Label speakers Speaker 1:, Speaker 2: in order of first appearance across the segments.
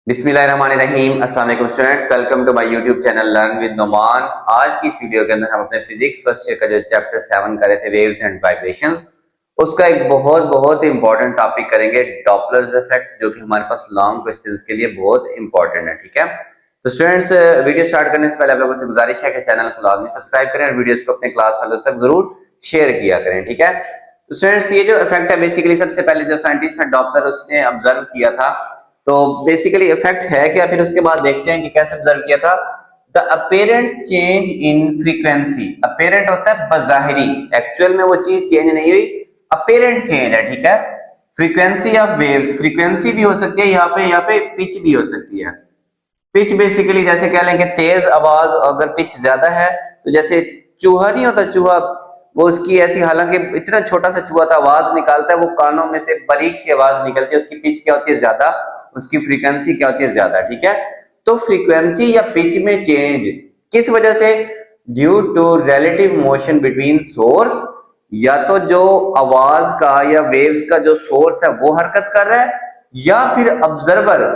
Speaker 1: बिस्मिल्लाहिर्रहमानिर्रहीम। अस्सलाम वालेकुम students, welcome to my YouTube channel learn with Noman. आज की इस वीडियो के अंदर हम अपने फिजिक्स फर्स्ट ईयर का जो चैप्टर 7 कर रहे थे वेव्स एंड वाइब्रेशंस, उसका एक बहुत बहुत इंपॉर्टेंट टॉपिक करेंगे, डॉपलर्स इफेक्ट, जो कि हमारे पास लॉन्ग क्वेश्चंस के लिए बहुत इंपॉर्टेंट है। ठीक है, तो स्टूडेंट्स वीडियो स्टार्ट करने से पहले आप लोगों से गुजारिश है कि चैनल को लाजमी सब्सक्राइब करें और वीडियोस को अपने क्लास वालों तक जरूर शेयर किया करें। ठीक है, तो स्टूडेंट्स ये जो इफेक्ट है, बेसिकली सबसे पहले जो साइंटिस्ट ने डॉपलर उसने ऑब्जर्व किया था, तो बेसिकली इफेक्ट है क्या, फिर उसके बाद देखते हैं कि कैसे ऑब्जर्व किया था। The apparent change in frequency, apparent होता है बज़ाहिरी, एक्चुअल में वो चीज चेंज नहीं हुई, अपेरेंट चेंज है। ठीक है, फ्रीक्वेंसी ऑफ वेव्स, फ्रीक्वेंसी भी हो सकती है यहाँ पे पिच भी हो सकती है। पिच बेसिकली जैसे कह लें कि तेज आवाज, अगर पिच ज्यादा है तो जैसे चूहा नहीं होता, चूहा वो उसकी ऐसी, हालांकि इतना छोटा सा चूहा था, आवाज निकालता है, वो कानों में से बारीक सी आवाज निकलती है, उसकी पिच क्या होती है, ज्यादा, उसकी फ्रीक्वेंसी क्या होती है, ज्यादा। ठीक है, तो फ्रीक्वेंसी या पिच में चेंज किस वजह से, due to relative motion between source, या तो जो आवाज का या वेव्स का जो सोर्स है वो हरकत कर रहा है, या फिर ऑब्जर्वर,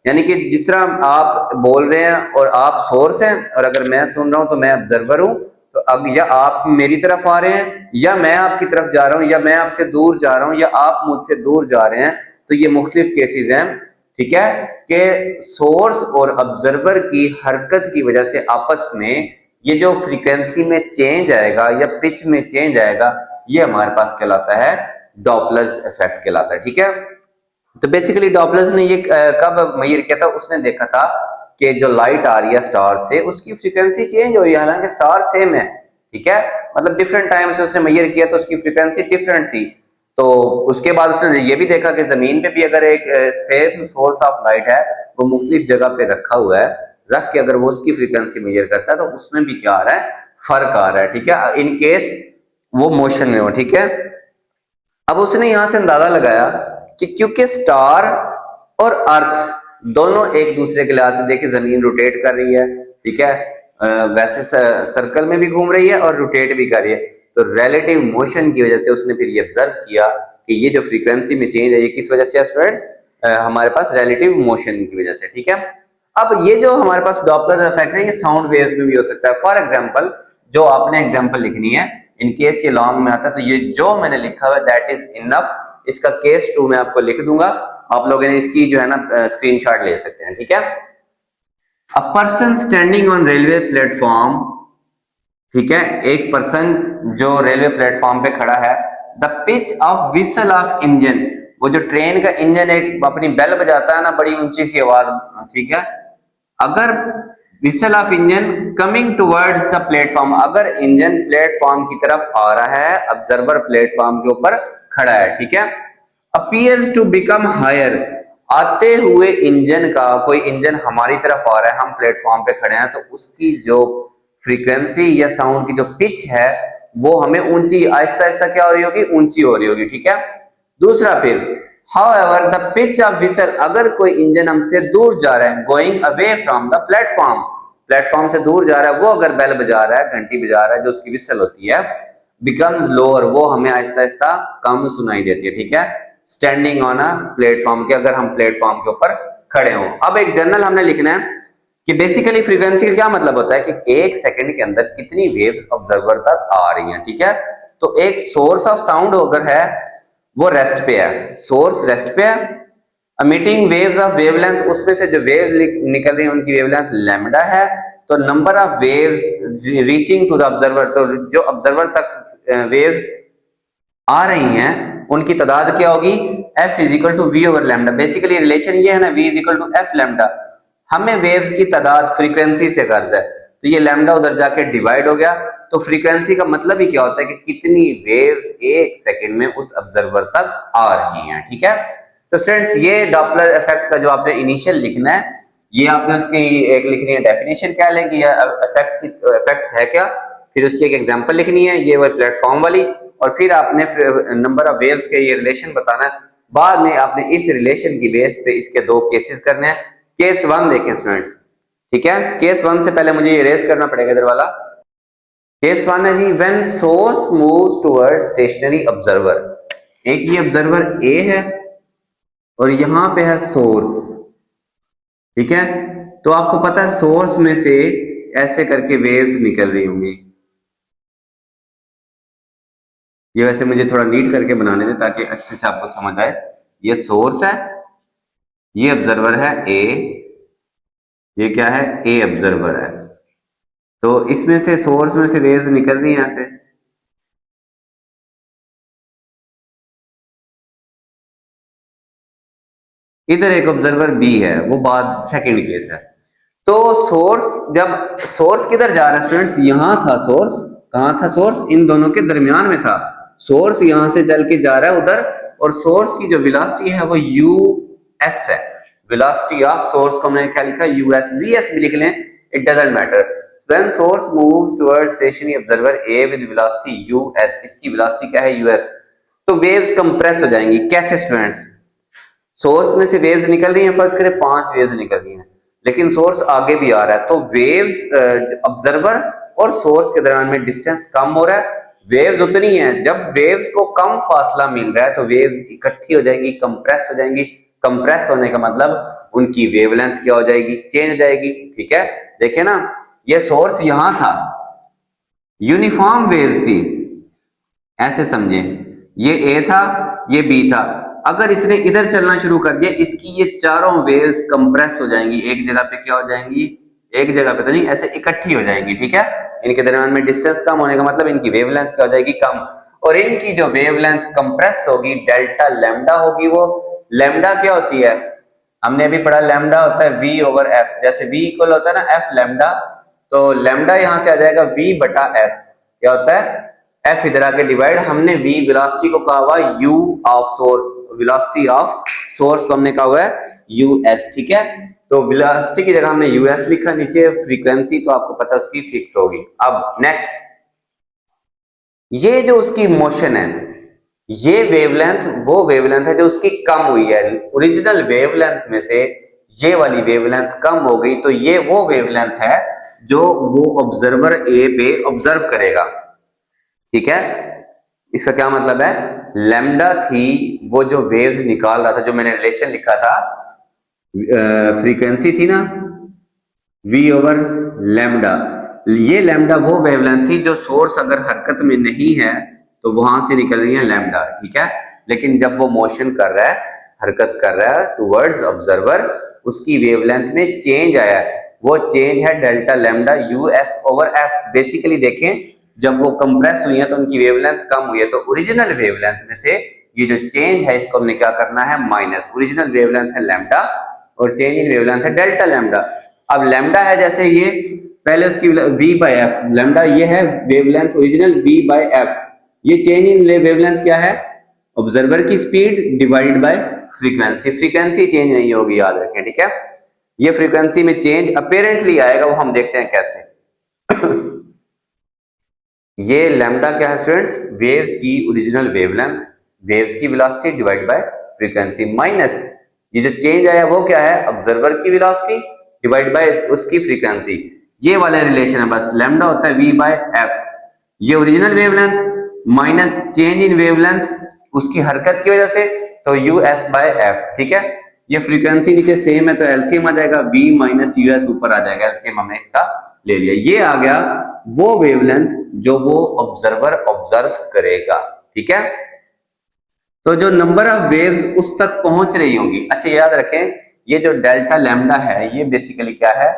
Speaker 1: यानी कि जिस तरह आप बोल रहे हैं और आप सोर्स हैं, और अगर मैं सुन रहा हूं तो मैं ऑब्जर्वर हूं। तो अब या आप मेरी तरफ आ रहे हैं, या मैं आपकी तरफ जा रहा हूं, या मैं आपसे दूर जा रहा हूं, या आप मुझसे दूर जा रहे हैं, तो ये मुख्तलिफ केसेस हैं। ठीक है, कि सोर्स और ऑब्जर्वर की हरकत की वजह से आपस में ये जो फ्रीक्वेंसी में चेंज आएगा या पिच में चेंज आएगा, ये हमारे पास कहलाता है डॉपलर्स इफेक्ट कहलाता है। ठीक है, तो बेसिकली डॉपलर्स ने ये कब मेजर किया था, उसने देखा था कि जो लाइट आ रही है स्टार से, उसकी फ्रीक्वेंसी चेंज हो रही है, हालांकि स्टार सेम है। ठीक है, मतलब डिफरेंट टाइम से उसने मेजर किया तो उसकी फ्रीक्वेंसी डिफरेंट थी। तो उसके बाद उसने ये भी देखा कि जमीन पे भी अगर एक सेम सोर्स ऑफ लाइट है, वो मुख्तलिफ जगह पे रखा हुआ है, रख के अगर वो उसकी फ्रीक्वेंसी मेजर करता है तो उसमें भी क्या आ रहा है, फर्क आ रहा है। ठीक है, इन केस वो मोशन में हो। ठीक है, अब उसने यहां से अंदाजा लगाया कि क्योंकि स्टार और अर्थ दोनों एक दूसरे के लिहाज से, देखिए जमीन रोटेट कर रही है, ठीक है, वैसे सर्कल में भी घूम रही है और रोटेट भी कर रही है, तो रिलेटिव मोशन की वजह से उसने फिर ये ऑब्जर्व किया कि ये जो फ्रीक्वेंसी में चेंज है, ये किस वजह से है स्टूडेंट्स, हमारे पास रिलेटिव मोशन की वजह से। ठीक है, अब ये जो हमारे पास डॉपलर इफेक्ट है, ये साउंड वेव्स में भी हो सकता है। फॉर एग्जांपल, जो आपने एग्जांपल लिखनी है, इन केस ये लॉन्ग में आता है, तो ये जो मैंने लिखा हुआ दैट इज इनफ, इसका केस 2 मैं आपको लिख दूंगा, आप लोगों ने इसकी जो है ना स्क्रीनशॉट ले सकते हैं। ठीक है, a person standing on railway platform, ठीक है, एक पर्सन जो रेलवे प्लेटफॉर्म पे खड़ा है, the pitch of whistle of engine, वो जो ट्रेन का इंजन एक अपनी बेल बजाता है ना, बड़ी ऊंची सी आवाज, ठीक है, अगर whistle of engine coming towards the platform, अगर इंजन प्लेटफॉर्म की तरफ आ रहा है, ऑब्जर्वर प्लेटफॉर्म के ऊपर खड़ा है, ठीक है, अपीयर्स टू बिकम हायर, आते हुए इंजन का, कोई इंजन हमारी तरफ आ रहा है, हम प्लेटफॉर्म पे खड़े हैं, तो उसकी जो फ्रीक्वेंसी या साउंड की जो पिच है, वो हमें ऊंची, आहिस्ता आहिस्ता क्या हो रही होगी, ऊंची हो रही होगी। ठीक है, दूसरा फिर, However, the pitch of whistle, अगर कोई इंजन हमसे दूर जा रहा है, going away from the platform, platform से दूर जा रहा है, वो अगर बेल बजा रहा है, घंटी बजा रहा है, जो उसकी विसल होती है, बिकम्स लोअर, वो हमें आहिस्ता आहिस्ता कम सुनाई देती है। ठीक है, स्टैंडिंग ऑन अ प्लेटफॉर्म के, अगर हम प्लेटफॉर्म के ऊपर खड़े हों। अब एक जनरल हमने लिखना है कि बेसिकली फ्रीक्वेंसी का क्या मतलब होता है कि एक सेकंड के अंदर कितनी वेव्स ऑब्जर्वर तक आ रही हैं। ठीक है, तो एक सोर्स ऑफ साउंड अगर है, वो रेस्ट पे है, सोर्स रेस्ट पे है, emitting waves ऑफ वेवलेंथ, उसमें से जो वेव्स निकल रही हैं उनकी वेवलेंथ लैम्डा है, तो number of waves reaching to the observer, तो जो ऑब्जर्वर तक वेव्स आ रही हैं उनकी तादाद क्या होगी, F is equal to V over lambda. Basically relation ये है ना, V is equal to F lambda, हमें वेव्स की तादाद फ्रीक्वेंसी से गर्ज है, तो ये लैम्डा उधर जाके डिवाइड हो गया, तो फ्रीक्वेंसी का मतलब ही क्या होता है कि कितनी वेव्स एक सेकंड में उस ऑब्जर्वर तक आ रही हैं। ठीक है, तो फ्रेंड्स ये डॉपलर इफेक्ट का जो आपने इनिशियल लिखना है, ये आपने उसकी एक लिखनी है डेफिनेशन, क्या लेंगे, इफेक्ट है क्या, फिर उसकी एक एग्जांपल लिखनी है, ये वो प्लेटफॉर्म वाली, और फिर आपने नंबर ऑफ वेव्स के ये रिलेशन बताना है। बाद में आपने इस रिलेशन की बेस पे इसके दो केसेस करने हैं। केस 1 देखें स्टूडेंट्स, ठीक है, केस 1 से पहले मुझे इरेज करना पड़ेगा इधर वाला। केस 1 है जी, when source moves towards stationary observer, एक ये ऑब्जर्वर ए है और यहां पे है सोर्स, ठीक है। तो आपको पता है सोर्स में से ऐसे करके वेव्स निकल रही होंगी। ये वैसे मुझे थोड़ा नीट करके बनाने दे ताकि अच्छे से आपको समझ आए। ये सोर्स है, ये ऑब्जर्वर है ए, ये क्या है ए ऑब्जर्वर है। तो इसमें से सोर्स में से वेव्स निकल रही है यहां से। इधर एक ऑब्जर्वर बी है, वो बाद सेकंड केस है। तो सोर्स, जब सोर्स किधर जा रहा है स्टूडेंट्स, यहां था सोर्स। कहां था सोर्स? इन दोनों के दरमियान में था। सोर्स यहां से चल के जा रहा है उधर, और सोर्स की जो वेलोसिटी है वो यू एस है। वेलोसिटी ऑफ सोर्स को हमने क्या लिखा? यूएस। वी एस भी लिख लें, it doesn't matter. When source moves towards stationary observer A with velocity US, इसकी वेलोसिटी क्या है? यूएस। तो वेव्स कंप्रेस हो जाएंगी। कैसे स्टूडेंट्स? सोर्स में से वेव्स निकल रही हैं, फर्स्ट करें 5 वेव्स निकल रही हैं, लेकिन सोर्स आगे भी आ रहा है, तो वेव्स ऑब्जर्वर और सोर्स के दरमियान में डिस्टेंस कम हो रहा है, वेव्स उतनी है। जब वेव्स को कम फासला मिल रहा है तो वेव्स इकट्ठी हो जाएंगी, कंप्रेस हो जाएंगी। कंप्रेस होने का मतलब उनकी वेवलेंथ क्या हो जाएगी? चेंज हो जाएगी। ठीक है, देखिए ना, ये सोर्स यहां था, यूनिफॉर्म वेव थी, ऐसे समझे। ये ए था, ये बी था। अगर इसने इधर चलना शुरू कर दिया, इसकी ये चारों वेव्स कंप्रेस हो जाएंगी, एक जगह पे क्या हो जाएंगी? एक जगह पे तो नहीं, ऐसे इकट्ठी हो जाएंगी। ठीक है, इनके दरमियान में डिस्टेंस कम होने का मतलब इनकी वेवलेंथ क्या हो जाएगी? कम। और इनकी जो वेवलेंथ कंप्रेस होगी, डेल्टा लैम्डा होगी। वो लैम्डा क्या होती है? हमने अभी पढ़ा, लैम्डा होता है v ओवर एफ। जैसे v इक्वल होता है ना एफ लैम्डा, तो लैम्डा यहां से आ जाएगा v बटा एफ। क्या होता है? एफ इधर आके डिवाइड, हमने v वेलोसिटी को कहा हुआ u of source, velocity of source को हमने कहा हुआ है यूएस। ठीक है, तो वेलोसिटी की जगह हमने यूएस लिखा, नीचे फ्रीक्वेंसी तो आपको पता उसकी फिक्स होगी। अब नेक्स्ट, ये जो उसकी मोशन है, ये वेवलेंथ वो वेवलेंथ है जो उसकी कम हुई है। ओरिजिनल वेवलेंथ में से ये वाली वेवलेंथ कम हो गई, तो ये वो वेवलेंथ है जो वो ऑब्जर्वर ए पे ऑब्जर्व करेगा। ठीक है, इसका क्या मतलब है? लैम्डा थी वो जो वेव्स निकाल रहा था, जो मैंने रिलेशन लिखा था, फ्रीक्वेंसी थी ना v ओवर लैम्डा, ये लैम्डा वो वेवलेंथ थी जो सोर्स अगर हरकत में नहीं है तो वहां से निकल रही है लैम्डा। ठीक है, लेकिन जब वो मोशन कर रहा है, हरकत कर रहा है टुवर्ड्स ऑब्जर्वर, उसकी वेवलेंथ में चेंज आया है। वो चेंज है delta lambda you S over F. Basically देखें, जब वो कंप्रेस हुई है तो उनकी वेवलेंथ कम हुई है, तो ओरिजिनल वेवलेंथ में से ये जो चेंज है इसको हमने क्या करना है? माइनस। ओरिजिनल वेवलेंथ है लैम्डा और चेंज इन वेवलेंथ है डेल्टा लैम्डा। अब लैम्डा है जैसे ये, पहले उसकी v बाय एफ, लैम्डा ये है wavelength original v by F, ये चेंज इन वेवलेंथ क्या है? ऑब्जर्वर की speed divided by frequency. Frequency change नहीं होगी, याद रखें। ठीक है, ये फ्रीक्वेंसी में चेंज अपेरेंटली आएगा, वो हम देखते हैं कैसे। ये लैम्डा क्या है स्टूडेंट्स? वेव्स की ओरिजिनल वेवलेंथ, वेव्स की velocity divide by frequency, minus ये जो चेंज आया वो क्या है? ऑब्जर्वर की वेलोसिटी डिवाइड बाय उसकी फ्रीक्वेंसी। ये वाला रिलेशन है बस। लैम्डा होता है v बाय एफ, ये original wavelength minus change in wavelength उसकी हरकत की वजह से, तो यू एस बाय एफ। ठीक है, ये फ्रीक्वेंसी नीचे सेम है तो एलसीएम आ जाएगा, v माइनस यूएस ऊपर आ जाएगा, एलसीएम हमने इसका ले लिया। ये आ गया वो वेवलेंथ जो वो ऑब्जर्वर ऑब्जर्व करेगा। ठीक है, तो जो नंबर ऑफ वेव्स उस तक पहुंच रही होंगी। अच्छा याद रखें, ये जो डेल्टा लैम्डा है ये बेसिकली क्या है?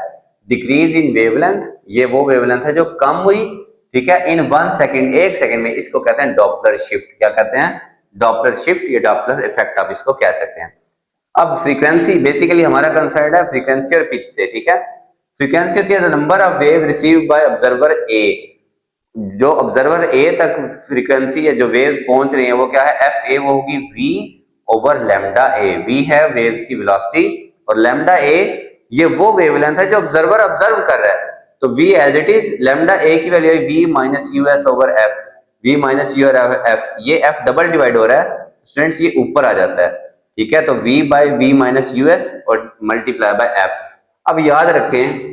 Speaker 1: Decrease in wavelength. ये वो वेवलेंथ है जो कम हुई, ठीक है, इन 1 सेकेंड, 1 सेकेंड में। इसको कहते हैं डॉपलर शिफ्ट। क्या कहते हैं? डॉपलर शिफ्ट, ये डॉपलर इफेक्ट आप इसको कह सकते हैं। अब फ्रीक्वेंसी, बेसिकली हमारा कंसर्न है फ्रीक्वेंसी और पिच से। ठीक है, फ्रीक्वेंसी होती है the number of wave received by observer A. जो ऑब्जर्वर ए तक फ्रीक्वेंसी या जो वेव्स पहुंच रही है वो क्या है? एफ ए, वो होगी v ओवर लैम्डा ए। v है वेव्स की वेलोसिटी और लैम्डा ए ये वो वेवलेंथ है जो ऑब्जर्वर ऑब्जर्व कर रहा है। तो v as it is, lambda A की वैल्यू है v minus U S over F, v minus U F, ये f डबल डिवाइड हो रहा है स्टूडेंट्स, ये ऊपर आ जाता है। ठीक है, तो v by V minus U S और मल्टीप्लाई बाय एफ। अब याद रखें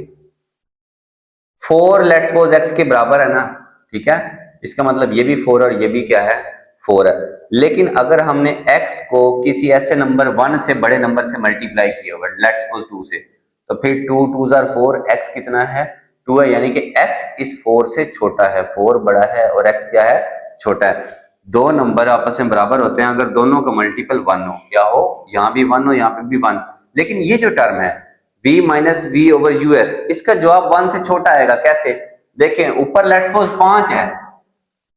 Speaker 1: 4 लेट्स सपोज x के बराबर है ना, ठीक है, इसका मतलब ये भी 4 और ये भी क्या है? 4 है। लेकिन अगर हमने x को किसी ऐसे नंबर 1 से बड़े नंबर से मल्टीप्लाई किया होगा, लेट्स सपोज 2 से, तो फिर 2 2 जार 4, x कितना है 2 है, यानी कि x इस 4 से छोटा है, 4 बड़ा है और x क्या है छोटा है। दो नंबर आपस में बराबर होते हैं अगर दोनों का मल्टीपल 1 हो, क्या हो यहाँ भी 1 हो यहाँ पे भी 1। लेकिन ये जो टर्म है v minus V over U S, इसका जवाब 1 से छोटा आएगा। कैसे देखें, ऊपर लेट्स सपोज 5 है,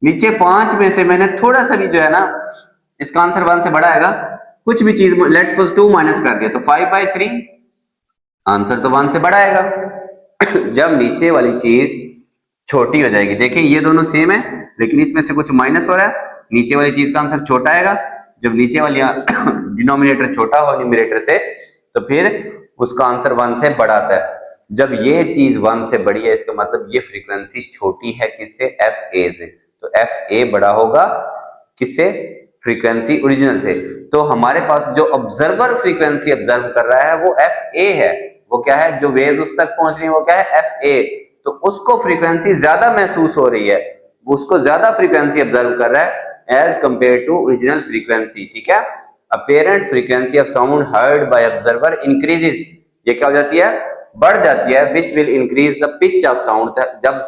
Speaker 1: नीचे 5 में से मैंने थोड़ा सा भी जो है ना, इसका आंसर 1 से बड़ा आएगा। कुछ भी चीज लेट्स सपोज 2 माइनस कर दिया तो 5/3, आंसर तो 1 से बड़ा आएगा। जब नीचे वाली चीज छोटी हो जाएगी, देखिए ये दोनों सेम है लेकिन इसमें से कुछ माइनस हो रहा है, नीचे वाली चीज का आंसर छोटा आएगा। जब नीचे वाली डिनोमिनेटर छोटा हो न्यूमरेटर से, तो फिर उसका आंसर 1 से बड़ा आता है। जब ये चीज 1 से बड़ी है, इसका मतलब ये फ्रीक्वेंसी छोटी है किससे, एफ ए से। तो एफ ए बड़ा होगा किससे, फ्रीक्वेंसी ओरिजिनल से। तो हमारे पास जो ऑब्जर्वर फ्रीक्वेंसी ऑब्जर्व कर रहा है वो एफ ए है। वो क्या है, जो वेव्स उस तक पहुंच रही है वो क्या है, एफ ए। तो उसको फ्रीक्वेंसी ज्यादा महसूस हो रही है, उसको ज्यादा फ्रीक्वेंसी ऑब्जर्व कर रहा है as compare to original frequency. ठीक है, apparent frequency of sound heard by observer increases, ये क्या हो जाती है, बढ़ जाती है, which will increase the pitch of sound. जब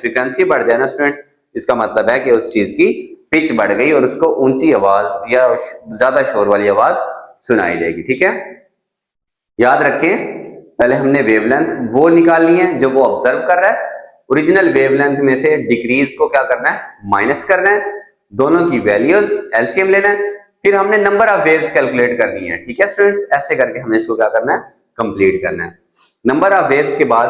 Speaker 1: फ्रीक्वेंसी बढ़ जाए ना स्टूडेंट्स, इसका मतलब है कि उस चीज की पिच बढ़ गई और उसको ऊंची आवाज या ज्यादा शोर वाली आवाज सुनाई देगी। ठीक है, याद रखें पहले हमने वेवलेंथ वो निकालनी है जो वो ऑब्जर्व कर रहा है, ओरिजिनल वेवलेंथ में से डिक्रीज को क्या करना है, माइनस करना है, दोनों की वैल्यूज एलसीएम लेना है, फिर हमने नंबर ऑफ वेव्स कैलकुलेट करनी है। ठीक है स्टूडेंट्स, ऐसे करके हमने इसको क्या करना है, कंप्लीट करना है। नंबर ऑफ वेव्स के बाद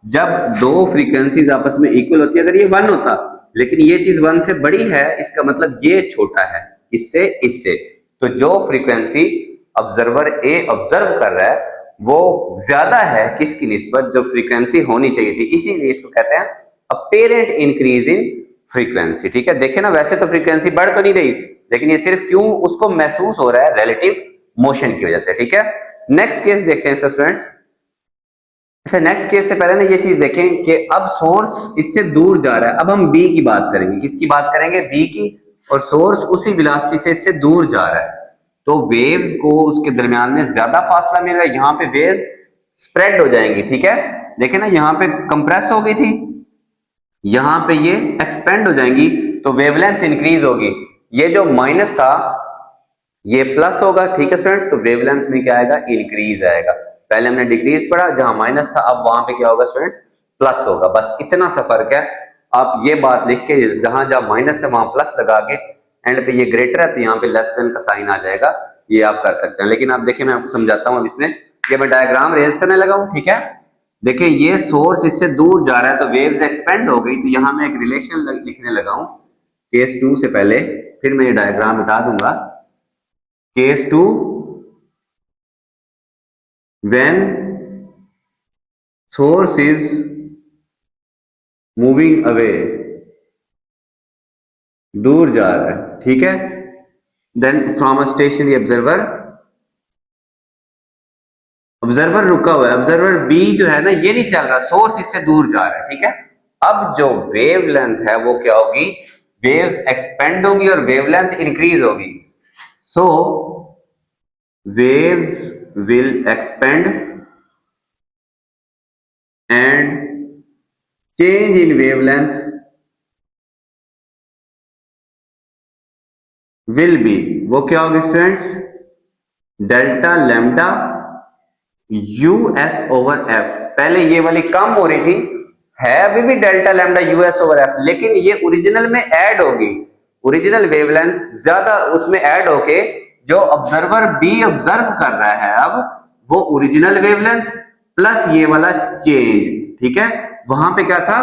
Speaker 1: जब दो फ्रीक्वेंसीज आपस में इक्वल होती है, अगर ये 1 होता लेकिन ये चीज 1 से बड़ी है, इसका मतलब ये छोटा है किससे, इससे। तो जो फ्रीक्वेंसी ऑब्जर्वर ए ऑब्जर्व कर रहा है वो ज्यादा है किसकी निस्बत, जो फ्रीक्वेंसी होनी चाहिए थी, इसीलिए इसको कहते हैं अपेरेंट इंक्रीज इन फ्रीक्वेंसी। ठीक है, देखे ना, वैसे तो फ्रीक्वेंसी बढ़ तो नहीं रही लेकिन ये सिर्फ क्यों उसको महसूस हो रहा है, रिलेटिव मोशन की वजह से। ठीक है, नेक्स्ट केस देखते हैं इसका स्टूडेंट्स। अच्छा, नेक्स्ट केस से पहले ना ये चीज देखें कि अब सोर्स इससे दूर जा रहा है। अब हम बी की बात करेंगे, किसकी बात करेंगे, बी की, और सोर्स उसी वेलोसिटी से इससे दूर जा रहा है। तो वेव्स को उसके दरमियान में ज्यादा फासला मिल रहा है, यहाँ पे वेव्स स्प्रेड हो जाएंगी। ठीक है, देखे ना, यहाँ पे कंप्रेस हो गई थी, यहाँ पे ये एक्सपेंड हो जाएंगी, तो वेवलेंथ इंक्रीज होगी। ये जो माइनस था ये प्लस होगा। ठीक है स्टूडेंट्स, तो वेवलेंथ में क्या आएगा, इंक्रीज आएगा। पहले हमने डिक्रीज पढ़ा, जहां माइनस था अब वहां पे क्या होगा स्टूडेंट्स, प्लस होगा। बस इतना सा फर्क है। आप ये बात लिख के जहां जहां माइनस है वहां प्लस लगा के, एंड पे ये ग्रेटर है तो यहाँ पे लेस देन का साइन आ जाएगा, ये आप कर सकते हैं। लेकिन आप देखिए मैं आपको समझाता हूँ अब इसमें, ये मैं डायग्राम रेज करने लगा हूँ। ठीक है, देखिए ये सोर्स इससे दूर जा रहा है तो वेव्स एक्सपेंड हो गई, तो यहाँ मैं एक रिलेशन लिखने लगा हूँ केस 2 से पहले, फिर मैं ये डायग्राम हटा दूंगा। Case 2, when source is moving away, दूर जा रहा है। ठीक है, then from a stationary observer, observer रुका हुआ है, ऑब्जर्वर बी जो है ना ये नहीं चल रहा, सोर्स इससे दूर जा रहा है। ठीक है, अब जो वेवलेंथ है वो क्या होगी, वेव्स एक्सपेंड होंगी और वेवलेंथ इंक्रीज होगी। So waves will expand and change in wavelength will be, वो क्या होगी students, delta lambda U S over F. पहले ये वाली कम हो रही थी, है अभी भी delta lambda U S over F, लेकिन ये ओरिजिनल में ऐड होगी, ओरिजिनल वेवलेंथ ज्यादा उसमें ऐड होके जो ऑब्जर्वर बी ऑब्जर्व कर रहा है अब वो ओरिजिनल वेवलेंथ प्लस ये वाला चेंज। ठीक है, वहां पे क्या था,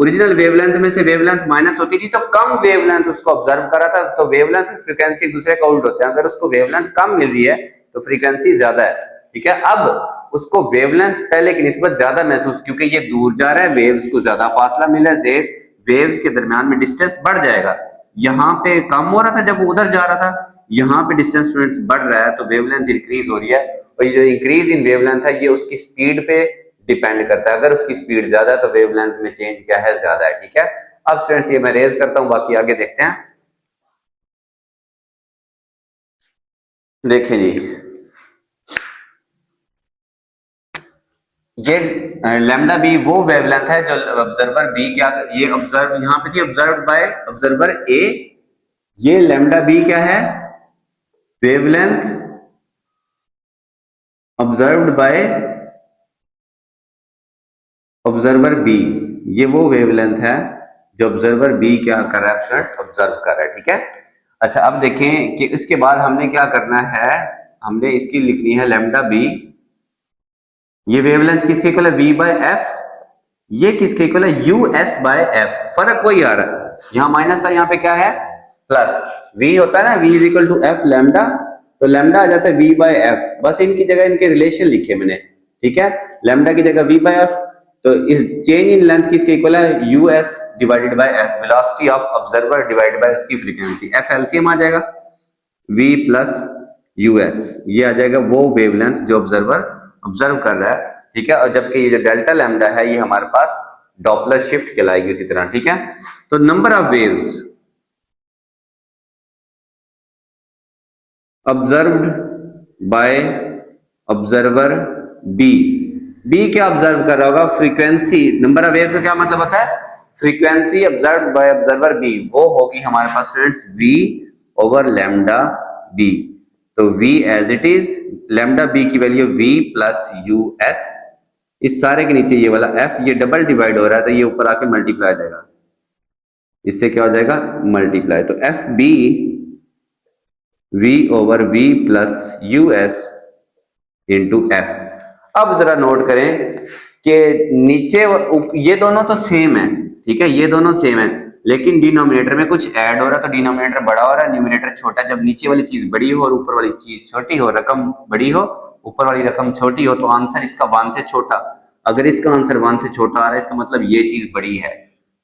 Speaker 1: ओरिजिनल वेवलेंथ में से वेवलेंथ माइनस होती थी तो कम वेवलेंथ उसको ऑब्जर्व कर रहा था। तो वेवलेंथ और फ्रीक्वेंसी एक दूसरे का उल्ट होते हैं, अगर उसको वेवलेंथ कम मिल रही है तो फ्रीक्वेंसी ज्यादा है। ठीक है, अब उसको वेवलेंथ पहले की निस्बत ज्यादा महसूस, क्योंकि ये दूर जा रहा है, वेव्स को ज्यादा फासला मिला है, वेव्स के दरमियान में डिस्टेंस बढ़ जाएगा। यहाँ पे कम हो रहा था जब वो उधर जा रहा था, यहाँ पे डिस्टेंस स्टूडेंट्स बढ़ रहा है तो वेवलेंथ इंक्रीज हो रही है। और ये जो इंक्रीज इन वेवलेंथ है ये उसकी स्पीड पे डिपेंड करता है, अगर उसकी स्पीड ज्यादा है तो वेवलेंथ में चेंज क्या है, ज्यादा है। ठीक है, अब स्टूडेंट्स ये मैं रेज करता हूँ, बाकी आगे देखते हैं। देखें जी, ये लैम्डा बी वो वेवलेंथ है जो ऑब्जर्वर बी क्या, ये ऑब्जर्व यहाँ पे थी ऑब्जर्व बाय ऑब्जर्वर ए, ये लैम्डा बी क्या है, wavelength observed by observer B, ये वो वेवलेंथ है जो ऑब्जर्वर बी क्या कर रहा है फ्रेंड्स, ऑब्जर्व कर रहा है, ठीक है। अच्छा अब देखें कि इसके बाद हमने क्या करना है, हमने इसकी लिखनी है लैम्डा बी, ये वेवलेंथ किसके इक्वल है, v बाय एफ, ये किसके इक्वल है, यू एस बाय एफ, फर्क वही आ रहा है, यहाँ माइनस था यहाँ पे क्या है प्लस, v होता है ना, v is equal to F lambda, तो लैम्डा आ जाता है v बाय एफ, बस इनकी जगह इनके रिलेशन लिखे मैंने, ठीक है, लैम्डा की जगह v बाय एफ, तो इस चेंज इन लेंथ किसके इक्वल है, U S divided by F, velocity of observer divided by उसकी फ्रीक्वेंसी, एफ एलसीएम आ जाएगा, v प्लस यू एस, ये आ जाएगा वो वेवलेंथ जो ऑब्जर्वर ऑब्जर्व कर रहा है, ठीक है। और जबकि ये जो डेल्टा लैम्डा है ये हमारे पास डॉपलर शिफ्ट कहलाएगी उसी तरह, ठीक है। तो number of waves observed by observer B, B क्या ऑब्जर्व कर रहा होगा, फ्रीक्वेंसी, नंबर ऑफ वेव्स का क्या मतलब होता है, frequency observed by observer B, वो होगी हमारे पास friends v over lambda B, तो v as it is, lambda B की value v plus U S, इस सारे के नीचे ये वाला f, ये डबल डिवाइड हो रहा है तो ये ऊपर आके मल्टीप्लाई हो जाएगा, इससे क्या हो जाएगा मल्टीप्लाई, तो F B v over v plus U S into F. अब जरा नोट करें कि नीचे ये दोनों तो सेम है, ठीक है, ये दोनों सेम है, लेकिन डिनोमिनेटर में कुछ ऐड हो रहा है, तो डिनोमिनेटर बड़ा हो रहा है, न्यूमिनेटर छोटा, जब नीचे वाली चीज बड़ी हो और ऊपर वाली चीज छोटी हो, रकम बड़ी हो ऊपर वाली रकम छोटी हो, तो आंसर इसका 1 से छोटा, अगर इसका आंसर 1 से छोटा आ रहा है इसका मतलब ये चीज बड़ी है,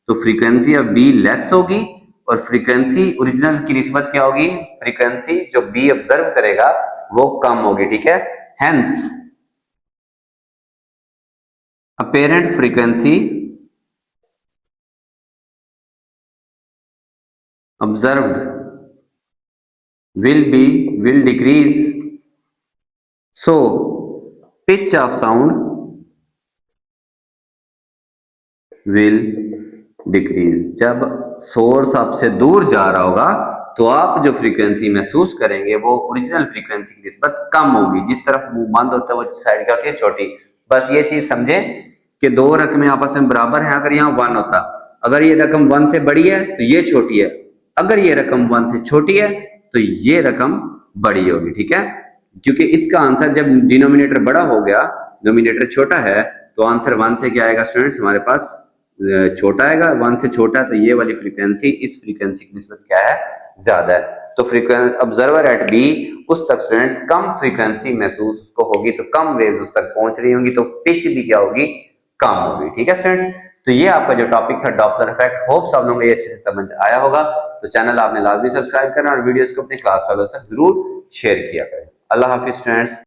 Speaker 1: तो फ्रीक्वेंसी ऑफ बी लेस होगी और फ्रीक्वेंसी ओरिजिनल की निस्बत क्या होगी, फ्रीक्वेंसी जो बी ऑब्जर्व करेगा वो कम होगी, ठीक है। Hence apparent frequency observed will decrease, so pitch of sound will decrease, जब सोर्स आपसे दूर जा रहा होगा तो आप जो फ्रीक्वेंसी महसूस करेंगे वो ओरिजिनल फ्रीक्वेंसी की निस्बत कम होगी, जिस तरफ मुंह बंद होता है वो साइड का क्या छोटी, बस ये चीज समझे कि दो रकमें आपस में बराबर हैं, अगर यहाँ 1 होता, अगर ये रकम 1 से बड़ी है तो ये छोटी है, अगर ये रकम 1 से छोटी है तो ये रकम बड़ी होगी, ठीक है, क्योंकि इसका आंसर जब डिनोमिनेटर बड़ा हो गया नोमिनेटर छोटा है तो आंसर 1 से क्या आएगा स्टूडेंट्स हमारे पास छोटा आएगा, 1 से छोटा, तो ये वाली फ्रीक्वेंसी इस फ्रीक्वेंसी की निस्बत क्या है ज्यादा है, तो फ्रीक्वेंसी ऑब्जर्वर एट बी उस तक स्टूडेंट्स कम फ्रीक्वेंसी महसूस उसको होगी, तो कम वेव्स उस तक पहुंच रही होंगी, तो पिच भी क्या होगी कम होगी, ठीक है स्टूडेंट्स। तो ये आपका जो टॉपिक था डॉपलर इफेक्ट, होप सब लोगों को ये अच्छे से समझ आया होगा, तो चैनल आपने लाजमी सब्सक्राइब करना और वीडियोस को अपने क्लास वालों तक जरूर शेयर किया करें। अल्लाह हाफिज स्टूडेंट्स।